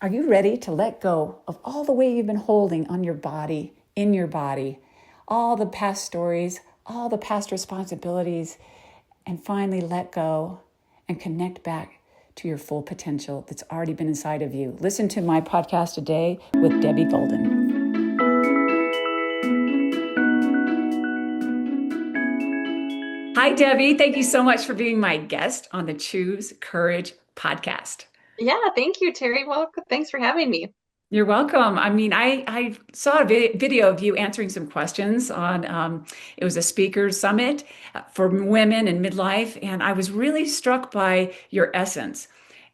Are you ready to let go of all the weight you've been holding on your body, in your body, all the past stories, all the past responsibilities, and finally let go and connect back to your full potential that's already been inside of you? Listen to my podcast today with Debbie Golden. Hi, Debbie. Thank you so much for being my guest on the Choose Courage podcast. Yeah, thank you, Terry. Well, thanks for having me. You're welcome. I mean, I saw a video of you answering some questions on, it was a speakers summit for women in midlife, and I was really struck by your essence.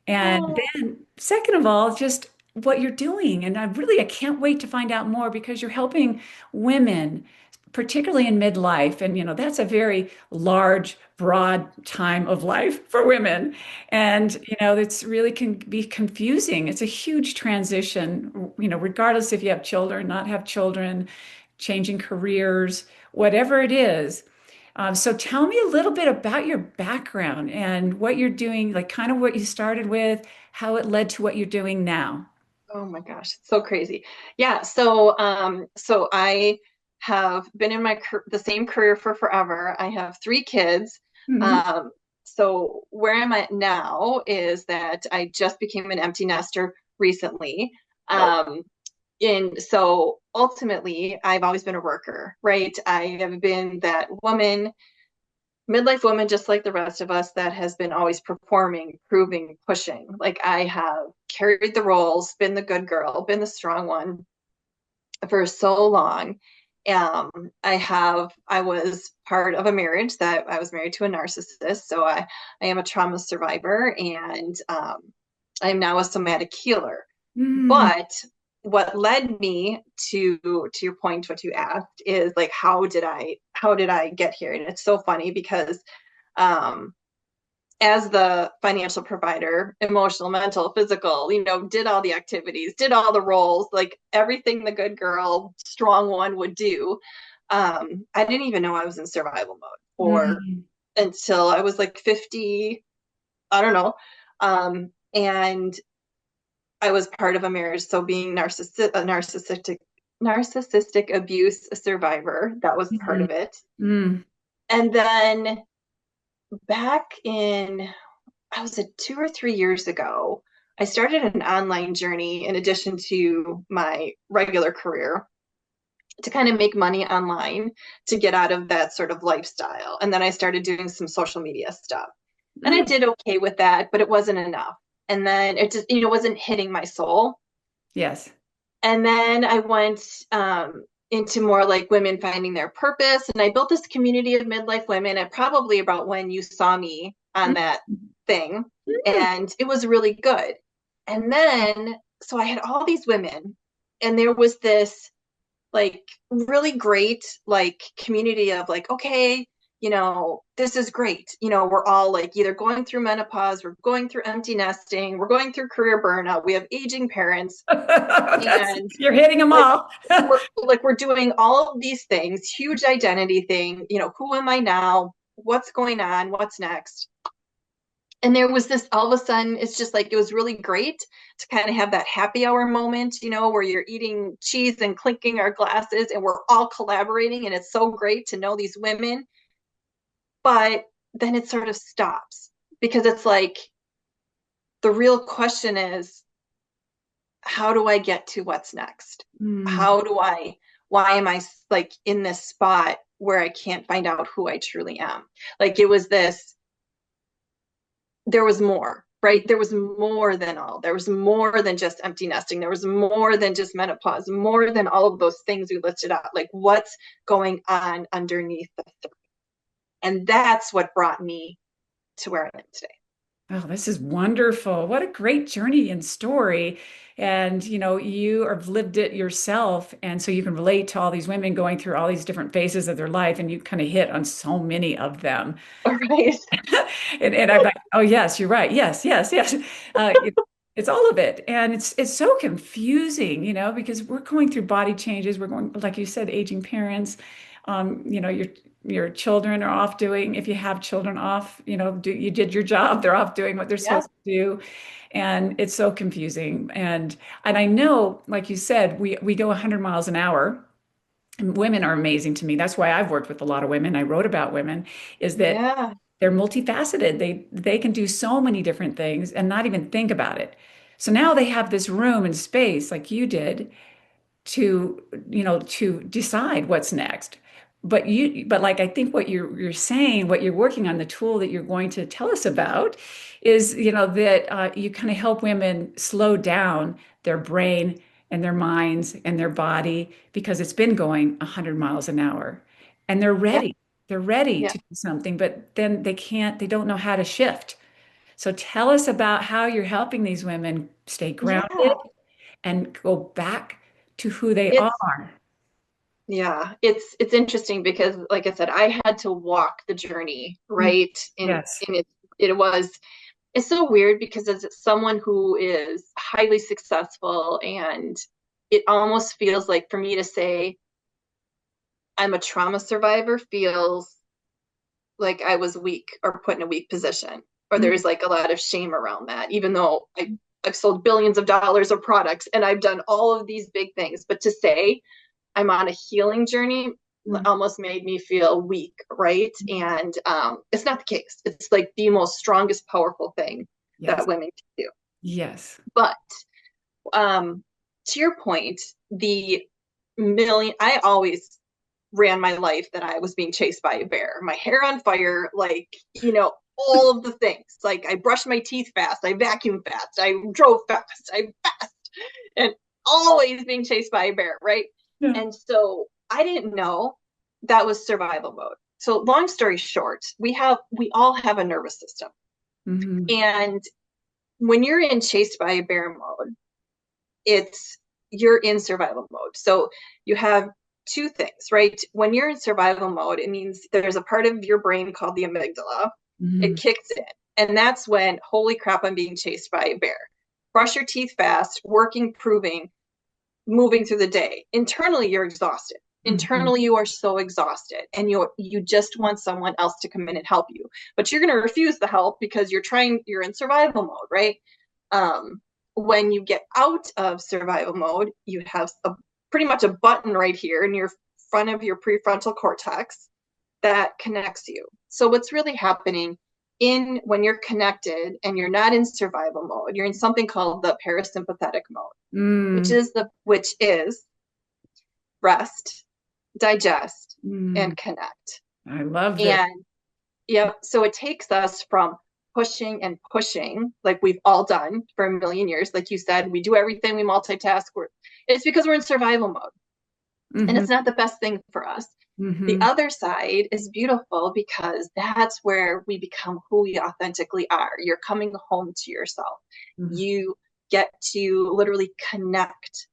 And Oh, then, second of all, just what you're doing. And I can't wait to find out more because you're helping women, particularly in midlife. And, that's a very large, broad time of life for women. And, it's really can be confusing. It's a huge transition, regardless if you have children, not have children, changing careers, whatever it is. So tell me a little bit about your background and what you're doing, like kind of what you started with, how it led to what you're doing now. oh my gosh, it's so crazy. Yeah, so I have been in the same career for forever. I have three kids. Mhm. Um, so where I'm at now is that I just became an empty nester recently. Oh, Um, and so ultimately, I've always been a worker, right? I have been that woman midlife woman, just like the rest of us, that has been always performing, proving, pushing. Like I have carried the roles, been the good girl, been the strong one for so long. I was part of a marriage that I was married to a narcissist. So I am a trauma survivor and I am now a somatic healer. mm, But what led me to your point, what you asked is like, how did I get here? And it's so funny because um, as the financial provider, emotional, mental, physical, did all the activities, did all the roles, like everything the good girl, strong one would do. I didn't even know I was in survival mode for mm, until I was like 50, I don't know. And I was part of a marriage, so being narcissistic abuse survivor, that was part mm, of it. mm. And then back in I was 2 or 3 years ago, I started an online journey in addition to my regular career to kind of make money online to get out of that sort of lifestyle. And then I started doing some social media stuff. And I Oh, did okay with that, but it wasn't enough. And then it just, wasn't hitting my soul. yes. And then I went into more like women finding their purpose. And I built this community of midlife women at probably about when you saw me on Mm, that thing. mm, And it was really good. And then, so I had all these women, and there was this like really great like community of like, okay, this is great. We're all like either going through menopause, we're going through empty nesting, we're going through career burnout, we have aging parents, That's, and you're hitting them like all. we're doing all of these things, huge identity thing, who am I now, what's going on, what's next. And there was this, all of a sudden it's just like it was really great to kind of have that happy hour moment, where you're eating cheese and clinking our glasses and we're all collaborating, and it's so great to know these women. But then it sort of stops because it's like the real question is, how do I get to what's next? Mm, How do I, why am I like in this spot where I can't find out who I truly am? Like it was this, there was more, right? There was more than all. There was more than just empty nesting. There was more than just menopause, more than all of those things we listed out. Like what's going on underneath the surface? And that's what brought me to where I am today. oh, this is wonderful. What a great journey and story. And, you have lived it yourself. And so you can relate to all these women going through all these different phases of their life, and you kind of hit on so many of them. All right. And I'm like, oh yes, you're right. Yes, yes, yes. It's all of it, and it's so confusing, because we're going through body changes. We're going, like you said, aging parents. You're your children are off doing, if you have children off, you did your job, they're off doing what they're Yeah. supposed to do. And it's so confusing. And I know, like you said, we go 100 miles an hour. And women are amazing to me. That's why I've worked with a lot of women. I wrote about women, is that Yeah. they're multifaceted. They can do so many different things and not even think about it. So now they have this room and space like you did to to decide what's next. But like I think what you're saying, what you're working on, the tool that you're going to tell us about is that you kind of help women slow down their brain and their minds and their body because it's been going 100 miles an hour, and Yeah. they're ready Yeah. to do something, but then they don't know how to shift. So tell us about how you're helping these women stay grounded Yeah. and go back to who they It's are. Yeah, it's interesting because like I said, I had to walk the journey, Mm. right? Yes. And it's so weird because as someone who is highly successful, and it almost feels like for me to say I'm a trauma survivor feels like I was weak or put in a weak position. Or Mm. there's like a lot of shame around that, even though I've sold billions of dollars of products and I've done all of these big things. But to say I'm on a healing journey Mm. almost made me feel weak, right? And it's not the case. It's like the most strongest, powerful thing Yes. that women can do. Yes. But um, to your point, I always ran my life that I was being chased by a bear, my hair on fire, like, all of the things. Like I brushed my teeth fast, I vacuumed fast, I drove fast, I fast, and always being chased by a bear, right? Yeah. And so I didn't know that was survival mode. So long story short, we all have a nervous system. Hmm. And when you're in chased by a bear mode, it's you're in survival mode. So you have two things, right? When you're in survival mode, it means there's a part of your brain called the amygdala. Hmm. It kicks in. And that's when, holy crap, I'm being chased by a bear. Brush your teeth fast, working, proving, moving through the day. Internally, you're exhausted. Hmm. Internally, you are so exhausted, and you just want someone else to come in and help you. But you're going to refuse the help because you're in survival mode, right? Um, when you get out of survival mode, you have pretty much a button right here in your front of your prefrontal cortex that connects you. So what's really happening in when you're connected and you're not in survival mode, you're in something called the parasympathetic mode, Mm. which is rest, digest, Mm. and connect. I love this. And yeah, so it takes us from pushing and pushing, like we've all done for a million years. Like you said, we do everything, we multitask. It's because we're in survival mode, and Hmm. it's not the best thing for us. The Hmm. other side is beautiful because that's where we become who we authentically are. You're coming home to yourself. You get to literally connect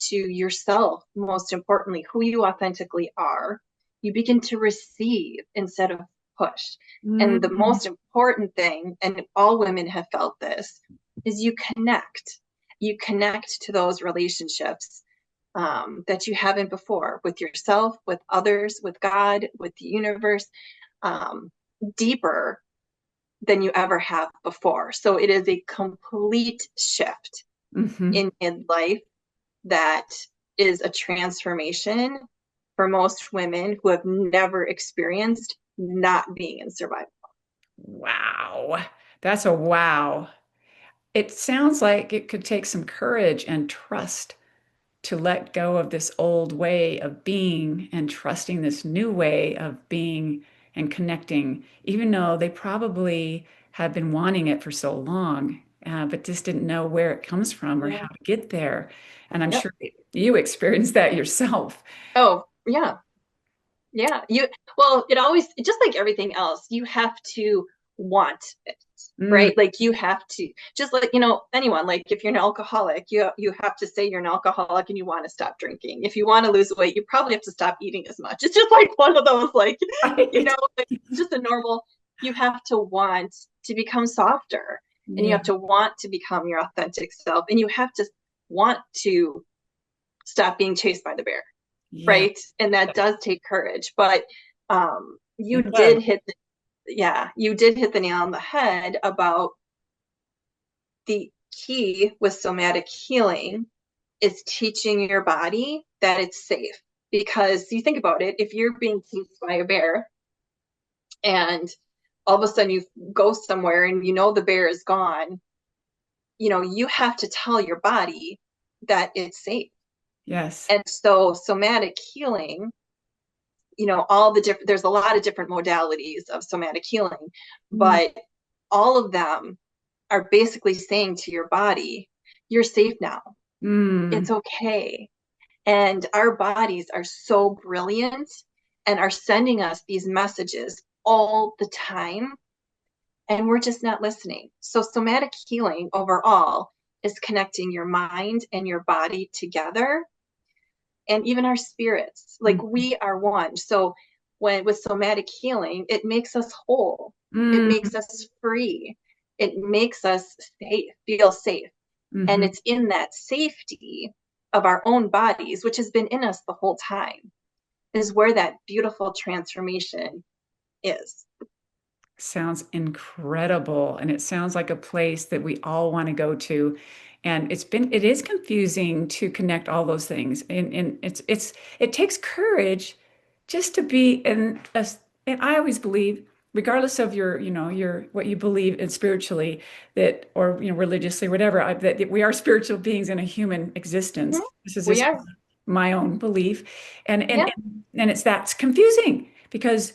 to yourself, most importantly, who you authentically are. You begin to receive instead of push. And the Hmm. most important thing, and all women have felt this, is you connect. You connect to those relationships that you haven't before with yourself, with others, with God, with the universe, um, deeper than you ever have before. So it is a complete shift Hmm. in midlife that is a transformation for most women who have never experienced not being in survival. Wow. That's a wow. It sounds like it could take some courage and trust to let go of this old way of being and trusting this new way of being and connecting, even though they probably have been wanting it for so long, but just didn't know where it comes from or Yeah. how to get there. And I'm Yep. sure you experienced that yourself. Oh, yeah. Yeah, it always, just like everything else, you have to want it, Mm. right? Like you have to, just like, anyone, like if you're an alcoholic, you have to say you're an alcoholic and you want to stop drinking. If you want to lose weight, you probably have to stop eating as much. It's just like one of those, like, Right. like just a normal, you have to want to become softer, and you Yeah. have to want to become your authentic self, and you have to want to stop being chased by the bear, Yeah. right? And that does take courage. But You And good. did hit the, yeah, you did hit the nail on the head about the key with somatic healing is teaching your body that it's safe. Because you think about it, if you're being chased by a bear and all of a sudden you go somewhere and you know the bear is gone, you have to tell your body that it's safe. Yes. And so somatic healing, all the different, there's a lot of different modalities of somatic healing, Mm. but all of them are basically saying to your body, you're safe now. It's Mm. okay. And our bodies are so brilliant and are sending us these messages all the time, and we're just not listening. So, somatic healing overall is connecting your mind and your body together, and even our spirits. Like Mm. we are one. So, when with somatic healing, it makes us whole, it Mm. makes us free, it makes us safe, feel safe. And Hmm. it's in that safety of our own bodies, which has been in us the whole time, is where that beautiful transformation is. Sounds incredible. And it sounds like a place that we all want to go to. And it is confusing to connect all those things. And it takes courage just to be and I always believe, regardless of what you believe in spiritually that, or, religiously, whatever, that we are spiritual beings in a human existence. Mm-hmm. This is We just are. my own belief. And, and, Yeah. and it's that's confusing because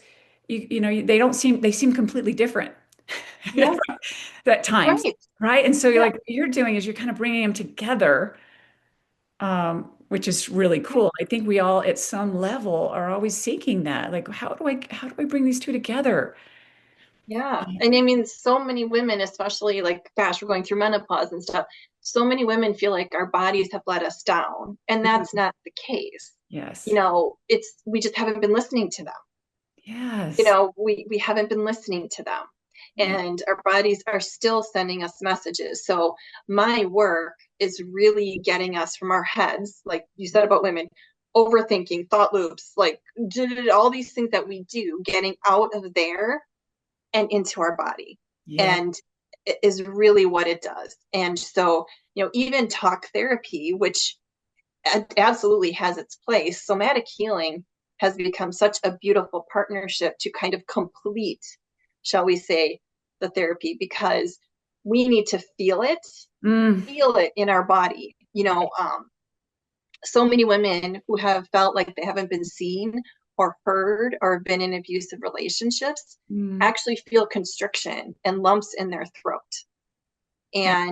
they seem completely different Yeah. at times, Right. right? And so Yeah. what you're doing is you're kind of bringing them together, which is really Yeah. cool. I think we all at some level are always seeking that, like, how do I bring these two together? Yeah. And I mean, so many women, especially like, gosh, we're going through menopause and stuff. So many women feel like our bodies have let us down. And that's Mhm. not the case. Yes. We just haven't been listening to them. Yes. We haven't been listening to them. Yeah. And our bodies are still sending us messages. So my work is really getting us from our heads, like you said about women, overthinking, thought loops, like all these things that we do, getting out of there and into our body. Yeah. And it is really what it does. And so, even talk therapy, which absolutely has its place, somatic healing has become such a beautiful partnership to kind of complete, shall we say, the therapy, because we need to Mm. feel it in our body. So many women who have felt like they haven't been seen or heard or been in abusive relationships Mm. actually feel constriction and lumps in their throat. Yeah.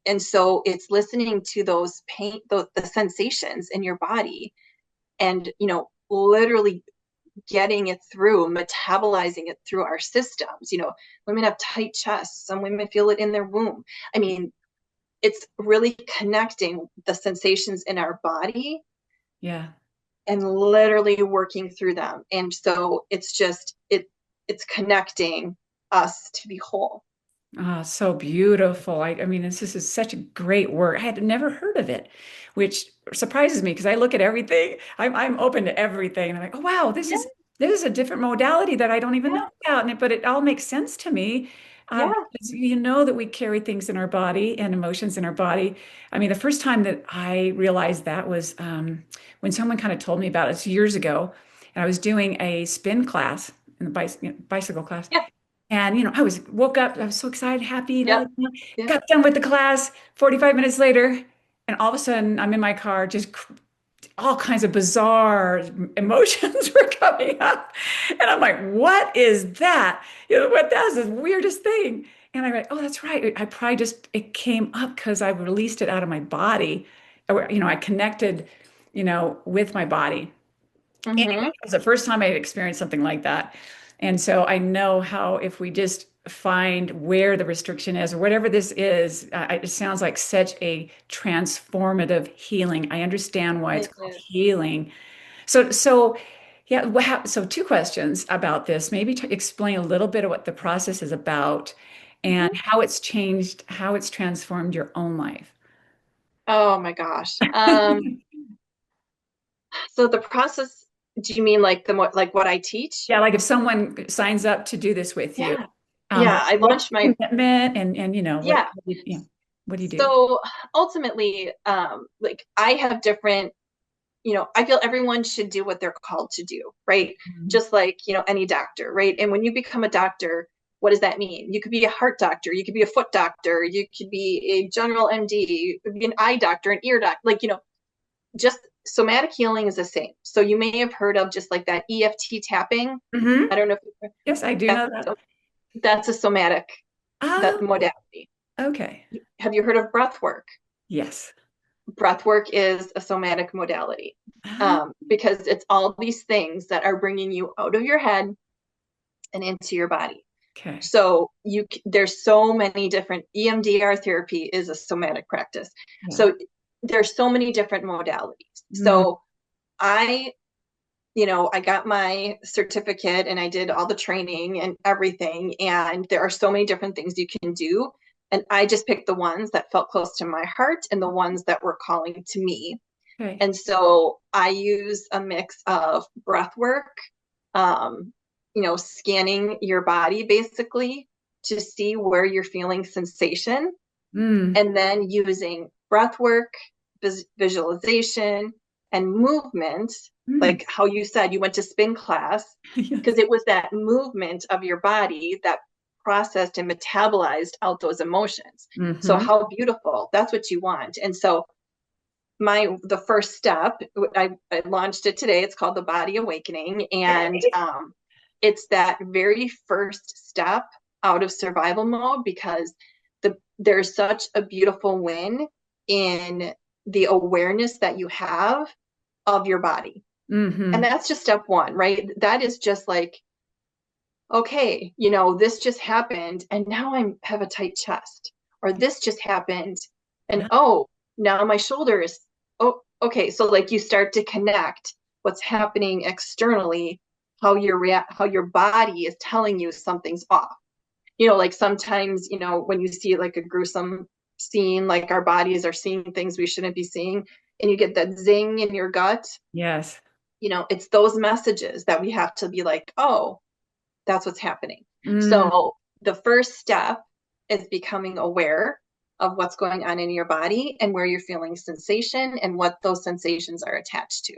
And so it's listening to those pain, the sensations in your body, and literally getting it through, metabolizing it through our systems. Women have tight chests, some women feel it in their womb. I mean, it's really connecting the sensations in our body Yeah. and literally working through them. And so it's connecting us to be whole. Ah, so beautiful. I mean, this is such a great work. I had never heard of it, which surprises me because I look at everything. I'm open to everything. And I'm like, oh wow, Yeah, this is a different modality that I don't even know yeah, about. But it all makes sense to me. yeah. Because you know that we carry things in our body and emotions in our body. I mean, the first time that I realized that was when someone kind of told me about it. It's years ago, and I was doing a spin class in the bicycle class. Yeah. And, woke up, I was so excited, happy, Yep. Yep. got done with the class 45 minutes later. And all of a sudden, I'm in my car, just all kinds of bizarre emotions were coming up. And I'm like, what is that? What that is the weirdest thing. And I'm like, oh, that's right. I probably it came up because I released it out of my body. I connected, with my body. Anyway, Mm-hmm. it was the first time I had experienced something like that. And so I know how if we just find where the restriction is or whatever this is, it sounds like such a transformative healing. I understand why it's It called is. healing. So yeah, so two questions about this. Maybe to explain a little bit of what the process is about and Mhm. how it's changed, how it's transformed your own life. Oh my gosh. So the process, Do you mean like like what I teach? Yeah, like if someone signs up to do this with you, Yeah. Yeah, I what's launched the my commitment and yeah. what do you do? So ultimately, like I have different, I feel everyone should do what they're called to do, right? Mhm. Just like, any doctor, right? And when you become a doctor, what does that mean? You could be a heart doctor, you could be a foot doctor, you could be a general MD, you could be an eye doctor, an ear doctor, like, just somatic healing is the same. So you may have heard of just like that EFT tapping. I Hmm. don't know if Yes, I do that's know that. that's a somatic that Oh, modality. okay. Have you heard of breath work? Yes. Breath work is a somatic modality, Ah, because it's all these things that are bringing you out of your head and into your body. okay. So there's so many different EMDR therapy is a somatic practice. Yeah. So there's so many different modalities. Mm, So I I got my certificate and I did all the training and everything. And there are so many different things you can do. And I just picked the ones that felt close to my heart and the ones that were calling to me. okay. And so I use a mix of breath work, scanning your body basically to see where you're feeling sensation, Mm, and then using breath work, visualization, and movement, mm. like how you said you went to spin class, Yes. because it was that movement of your body that processed and metabolized out those emotions. So Hmm. how beautiful. That's what you want. And so the first step, I launched it today. It's called the Body Awakening, and it's that very first step out of survival mode, because there's such a beautiful win in the awareness that you have of your body. And Hmm. that's just step one, right? That is just like, okay, this just happened and now I have a tight chest, or this just happened and oh, now my shoulder is, oh, okay. So like you start to connect what's happening externally, how your body is telling you something's off. Like sometimes, when you see like a gruesome scene, like our bodies are seeing things we shouldn't be seeing, and you get that zing in your gut, Yes. it's those messages that we have to be like, oh, that's what's happening. Mm, So the first step is becoming aware of what's going on in your body and where you're feeling sensation and what those sensations are attached to.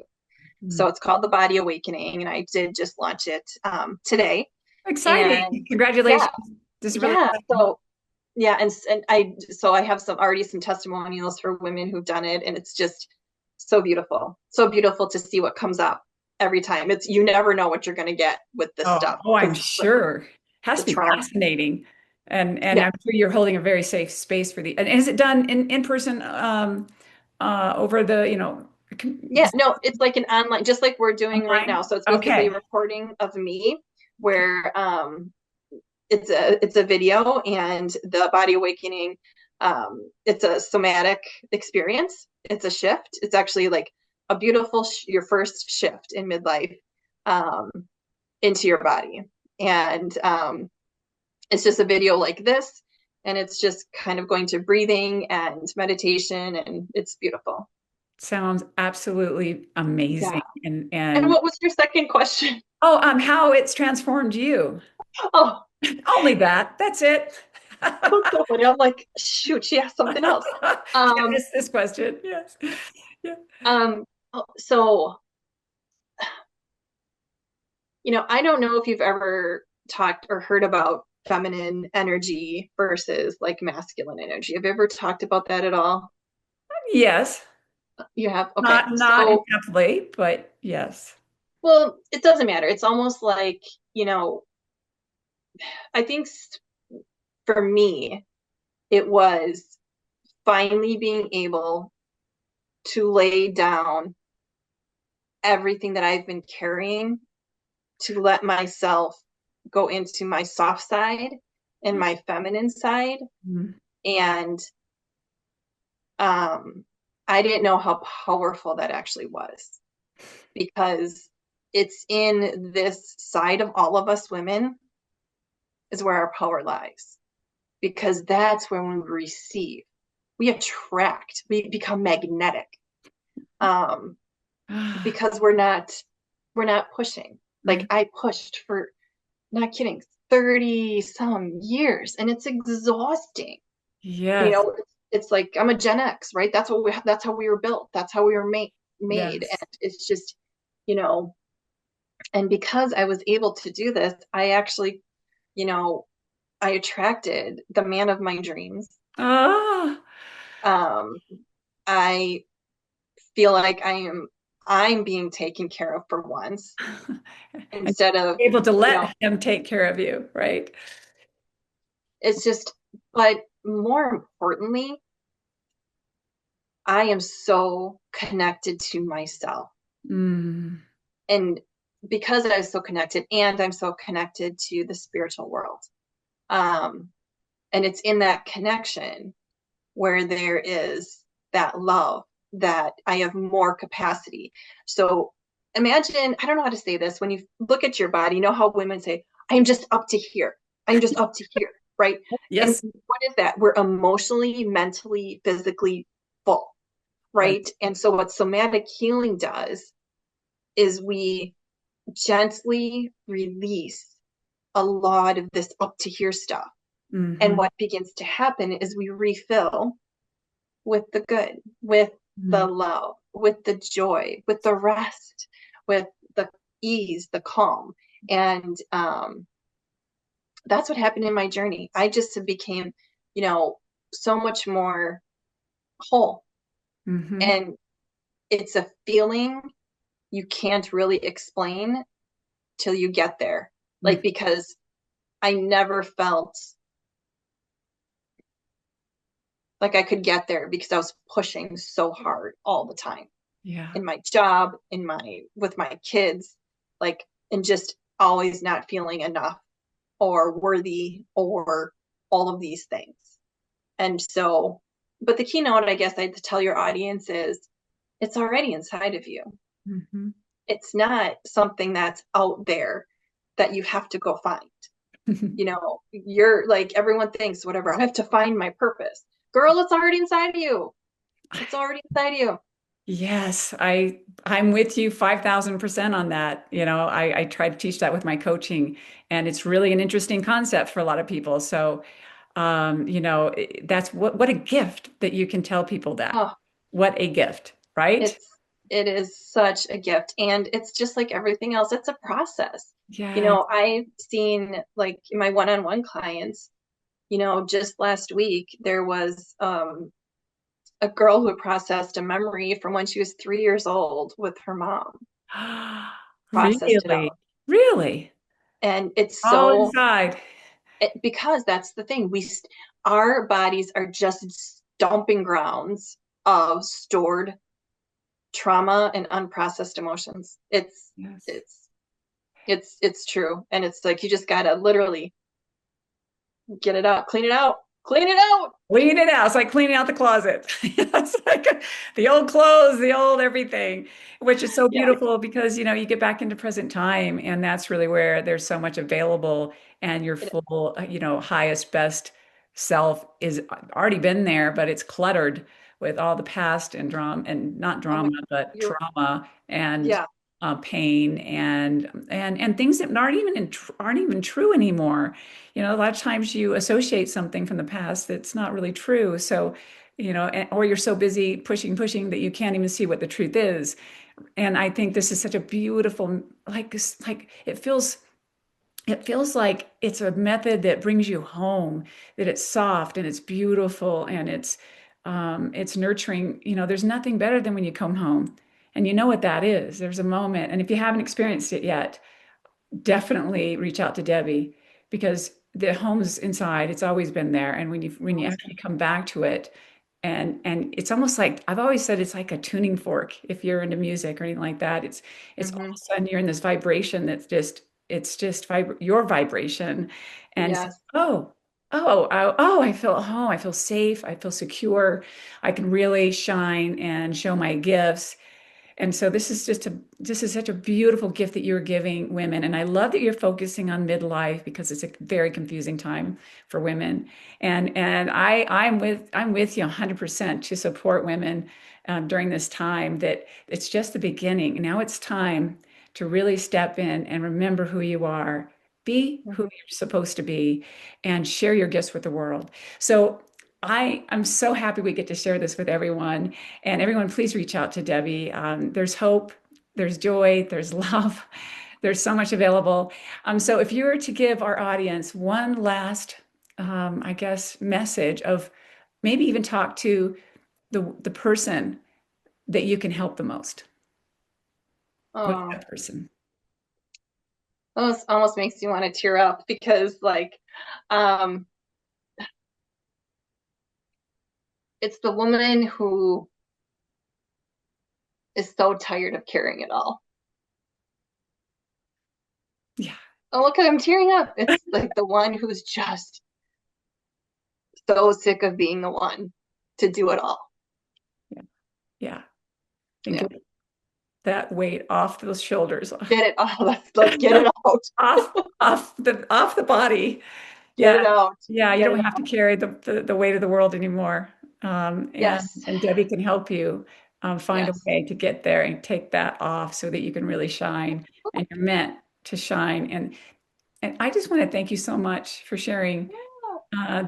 mm. So it's called the Body Awakening, and I did just launch it today. Exciting. And Congratulations. yeah, This is really yeah. exciting. So yeah, and I have some testimonials for women who've done it, and it's just so beautiful to see what comes up every time. It's you never know what you're going to get with this stuff Oh, I'm because like sure. Has the to be trauma. fascinating. And Yeah, I'm sure you're holding a very safe space for the, and is it done in person over the, yeah. No, it's like an online, just like we're doing right now. online? So it's basically a Okay. recording of me Okay. where it's a video, and the Body Awakening, it's a somatic experience. It's a shift. It's actually like a beautiful your first shift in midlife, um, into your body. And it's just a video like this, and it's just kind of going to breathing and meditation, and it's beautiful. Sounds absolutely Yeah. amazing. And And what was your second question? oh, how it's transformed you. Oh, Only that. That's it. that's so funny. I'm like, shoot, she asked something else. Can't Um, miss this question. Yes. Yeah. so I don't know if you've ever talked or heard about feminine energy versus like masculine energy. Have you ever talked about that at all? Yes. You have? Okay. Not in So, depth, but yes. well, it doesn't matter. It's almost like, you know, I think for me, it was finally being able to lay down everything that I've been carrying, to let myself go into my soft side and my feminine side. Mm. And um, I didn't know how powerful that actually was, because it's in this side of all of us women is where our power lies, because that's when we receive, we attract, we become magnetic, um, because we're not. we're not pushing. Mm. Like I pushed for, not kidding, 30 some years, and it's exhausting. You Yes. know, it's like I'm a Gen X, right? That's how we were built. That's how we were made. And Yes. it's just, you know, and because I was able to do this, I actually, you know, I attracted the man of my dreams. Ah. Um, I feel like I'm being taken care of for once And instead of, able to you know, let him take care of you, right? it's just, but more importantly, I am so connected to myself. Mm. And because I'm so connected and I'm so connected to the spiritual world. Um, and it's in that connection where there is that love that I have more capacity. So imagine, I don't know how to say this, when you look at your body, you know how women say, I'm just up to here. I'm just up to here, right? And Yes. what is that? We're emotionally, mentally, physically full, Yes. right? And so what somatic healing does is we gently release a lot of this up to here stuff. And Hmm. what begins to happen is we refill with the good, with the Mm. love, with the joy, with the rest, with the ease, the calm. And that's what happened in my journey. I just became, you know, so much more whole. Hmm. And it's a feeling you can't really explain till you get there. Mm. Like, because I never felt like I could get there because I was pushing so hard all the time Yeah. in my job, in my with my kids, like, and just always not feeling enough or worthy or all of these things. And so, but the keynote, I guess I'd tell your audience is it's already inside of you. Hmm. It's not something that's out there that you have to go find. You know, you're like, everyone thinks, whatever, I have to find my purpose. Girl, it's already inside of you. It's already inside of you. Yes, I'm with you 5,000% on that. I try to teach that with my coaching, and it's really an interesting concept for a lot of people. So, that's what a gift that you can tell people that. Oh, What a gift, right? it's it is such a gift. And it's just like everything else, it's a process. You Yeah. know, I've seen, like, in my one-on-one clients, you know, just last week there was a girl who processed a memory from when she was 3 years old with her mom, processed it Really? out. Really? And it's All so inside. because that's the thing, our bodies are just stomping grounds of stored trauma and unprocessed emotions. Yes. It's it's true. And it's like you just gotta literally get it out, clean it out, clean it out. Clean it out. It's like cleaning out the closet. It's like the old clothes, the old everything, which is so Yeah, beautiful because, you get back into present time, and that's really where there's so much available, and your it, full, highest, best self is already been there, but it's cluttered with all the past and drama, and not oh my, drama, but you're, trauma and yeah, pain and things that aren't even true anymore. A lot of times you associate something from the past that's not really true. So, or you're so busy pushing that you can't even see what the truth is. And I think this is such a beautiful, like it feels like it's a method that brings you home, that it's soft and it's beautiful and it's nurturing. There's nothing better than when you come home. And you know what that is. There's a moment. And if you haven't experienced it yet, definitely reach out to Debbie, because the home's inside. It's always been there. And when you always actually been. come back to it, and it's almost like I've always said, it's like a tuning fork. If you're into music or anything like that, it's all of Hmm. a sudden you're in this vibration it's just your vibration. And so, Yes, I feel at home. I feel safe. I feel secure. I can really shine and show my gifts. And so this is such a beautiful gift that you're giving women. And I love that you're focusing on midlife, because it's a very confusing time for women. And I'm with you 100% to support women during this time, that it's just the beginning. Now it's time to really step in and remember who you are, be who Mhm. you're supposed to be, and share your gifts with the world. So I'm so happy we get to share this with everyone. And everyone, please reach out to Debbie. There's hope, there's joy, there's love, there's so much available. So if you were to give our audience one last, I guess, message of maybe even talk to the person that you can help the most, what's Oh, that person? almost makes you want to tear up because um, it's the woman who is so tired of carrying it all. Yeah, Oh, look at I'm tearing up. It's like the one who's just so sick of being the one to do it all. yeah, yeah. And Yeah. get that weight off those shoulders, Get it. Oh, let's get it out. off, off the body. Get Yeah, it out. yeah. You Get don't it have to out. carry the weight of the world anymore. Yes. And Debbie can help you find a Yes. way to get there and take that off so that you can really shine and you're meant to shine. And I just want to thank you so much for sharing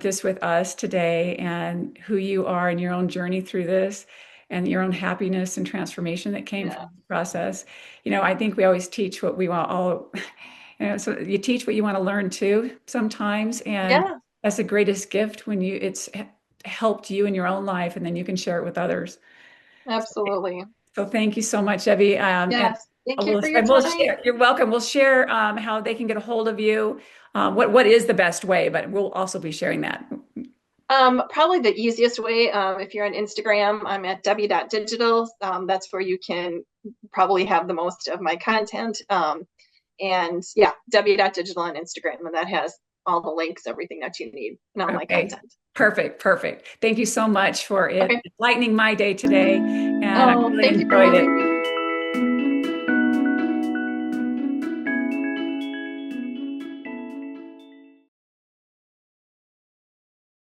this with us today and who you are in your own journey through this and your own happiness and transformation that came from Yeah. this process. I think we always teach what we want all, so you teach what you want to learn too sometimes. And Yeah. that's the greatest gift when it's helped you in your own life and then you can share it with others. Absolutely. So thank you so much, Evie. Yes. Thank you We'll, for your and we'll time. share, you're welcome. We'll share how they can get a hold of you, what is the best way, but we'll also be sharing that. Probably the easiest way, if you're on Instagram, I'm at w.digital. That's where you can probably have the most of my content. And yeah, w.digital on Instagram, and that has all the links, everything that you need, and all my Okay. content. Perfect. Perfect. Thank you so much for it Okay. lightening my day today. And I Oh, really thank you for enjoyed it. having me.